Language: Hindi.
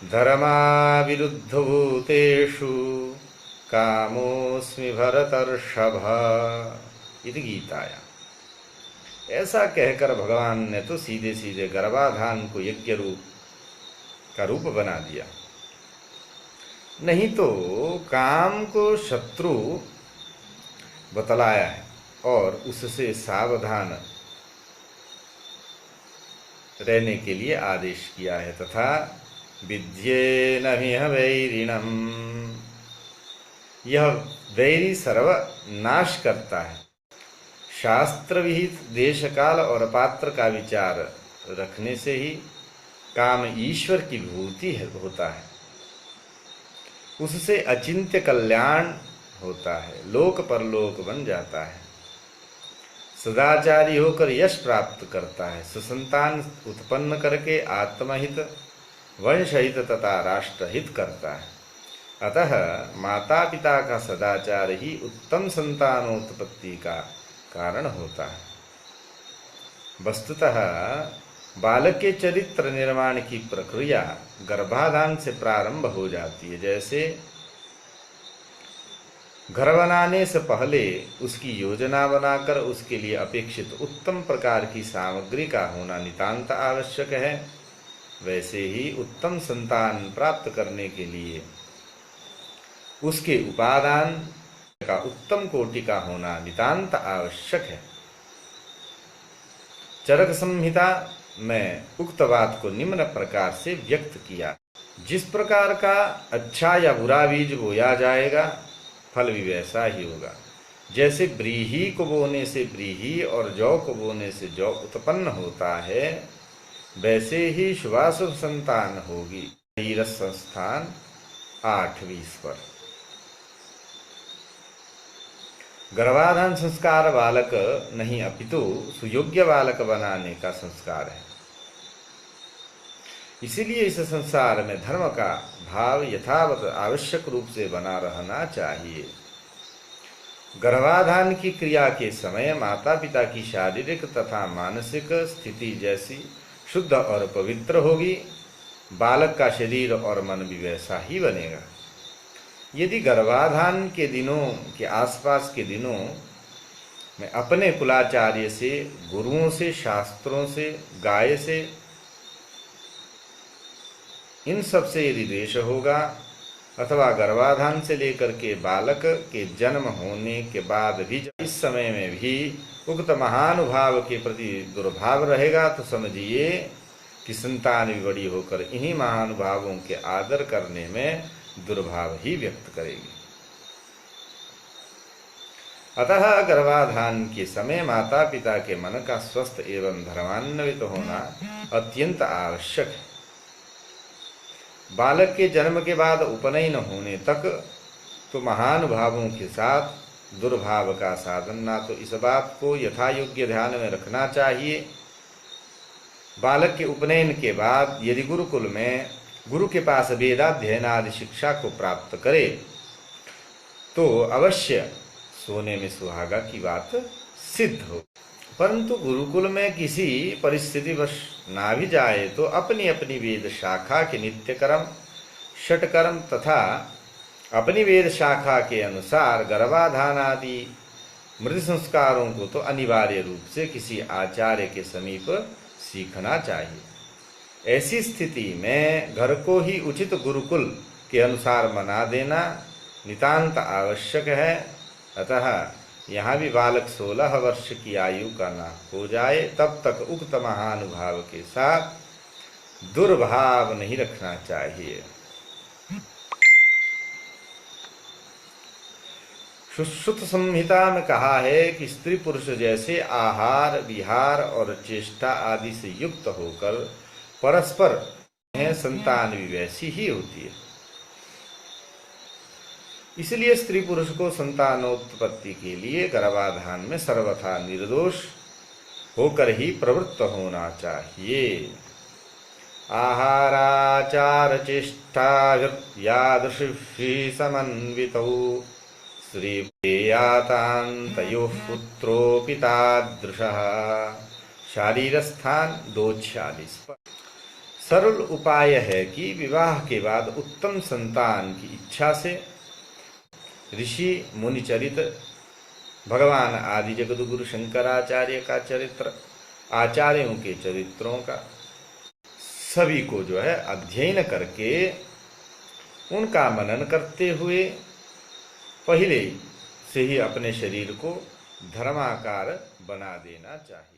धर्माविरुद्धभूतेषु कामोऽस्मि भरतर्षभ इति गीताया। ऐसा कहकर भगवान ने तो सीधे सीधे गर्भाधान को यज्ञ रूप का रूप बना दिया। नहीं तो काम को शत्रु बतलाया है और उससे सावधान रहने के लिए आदेश किया है। तथा विद्येन मिह वैरिणम, यह वैरी सर्वनाश करता है। शास्त्र विहित देश काल और पात्र का विचार रखने से ही काम ईश्वर की विभूति होता है। उससे अचिंत्य कल्याण होता है, लोक परलोक बन जाता है, सदाचारी होकर यश प्राप्त करता है, सुसंतान उत्पन्न करके आत्महित, वंशहित तथा राष्ट्रहित करता है। अतः माता पिता का सदाचार ही उत्तम संतानोत्पत्ति का कारण होता है। वस्तुतः बालक के चरित्र निर्माण की प्रक्रिया गर्भाधान से प्रारंभ हो जाती है। जैसे घर बनाने से पहले उसकी योजना बनाकर उसके लिए अपेक्षित उत्तम प्रकार की सामग्री का होना नितांत आवश्यक है, वैसे ही उत्तम संतान प्राप्त करने के लिए उसके उपादान का उत्तम कोटि का होना नितांत आवश्यक है। चरक संहिता में उक्त बात को निम्न प्रकार से व्यक्त किया। जिस प्रकार का अच्छा या बुरा बीज बोया जाएगा, फल भी वैसा ही होगा। जैसे व्रीहि को बोने से व्रीहि और जौ को बोने से जौ उत्पन्न होता है, वैसे ही शुभाशुभ संतान होगी। तीरथ संस्थान 8:20 पर। गर्भाधान संस्कार बालक नहीं अपितु सुयोग्य बालक बनाने का संस्कार है। इसीलिए इस संसार में धर्म का भाव यथावत आवश्यक रूप से बना रहना चाहिए। गर्भाधान की क्रिया के समय माता पिता की शारीरिक तथा मानसिक स्थिति जैसी शुद्ध और पवित्र होगी, बालक का शरीर और मन भी वैसा ही बनेगा। यदि गर्भाधान के दिनों के आसपास के दिनों में अपने कुलाचार्य से, गुरुओं से, शास्त्रों से, गाय से, इन सब से यदि द्वेष होगा, अथवा गर्भाधान से लेकर के बालक के जन्म होने के बाद भी इस समय में भी उक्त महानुभाव के प्रति दुर्भाव रहेगा, तो समझिए कि संतान भी बड़ी होकर इन्हीं महानुभावों के आदर करने में दुर्भाव ही व्यक्त करेगी। अतः गर्भाधान के समय माता पिता के मन का स्वस्थ एवं धर्मान्वित होना अत्यंत आवश्यक है। बालक के जन्म के बाद उपनयन होने तक तो महानुभावों के साथ दुर्भाव का साधन ना, तो इस बात को यथा योग्य ध्यान में रखना चाहिए। बालक के उपनयन के बाद यदि गुरुकुल में गुरु के पास वेदाध्ययन आदि शिक्षा को प्राप्त करे, तो अवश्य सोने में सुहागा की बात सिद्ध हो। परंतु गुरुकुल में किसी परिस्थितिवश ना भी जाए तो अपनी अपनी वेद शाखा के नित्य कर्म, षटकर्म तथा अपनी वेद शाखा के अनुसार गर्भाधान आदि मृत संस्कारों को तो अनिवार्य रूप से किसी आचार्य के समीप सीखना चाहिए। ऐसी स्थिति में घर को ही उचित गुरुकुल के अनुसार मना देना नितांत आवश्यक है। अतः यहाँ भी बालक 16 वर्ष की आयु का न हो जाए, तब तक उक्त महानुभाव के साथ दुर्भाव नहीं रखना चाहिए। सुश्रुत संहिता में कहा है कि स्त्री पुरुष जैसे आहार विहार और चेष्टा आदि से युक्त होकर परस्पर संतान भी वैसी ही होती है। इसलिए स्त्री पुरुष को संतानोत्पत्ति के लिए गर्भाधान में सर्वथा निर्दोष होकर ही प्रवृत्त होना चाहिए। आहाराचार चेष्टा यादृशी समन्वितौ श्रीयातान्तयोः पुत्रो पितादृशः। शारीरस्थान 2:46 पर। सरल उपाय है कि विवाह के बाद उत्तम संतान की इच्छा से ऋषि मुनि चरित, भगवान आदि जगद्गुरु शंकराचार्य का चरित्र, आचार्यों के चरित्रों का सभी को जो है अध्ययन करके उनका मनन करते हुए पहले से ही अपने शरीर को धर्माकार बना देना चाहिए।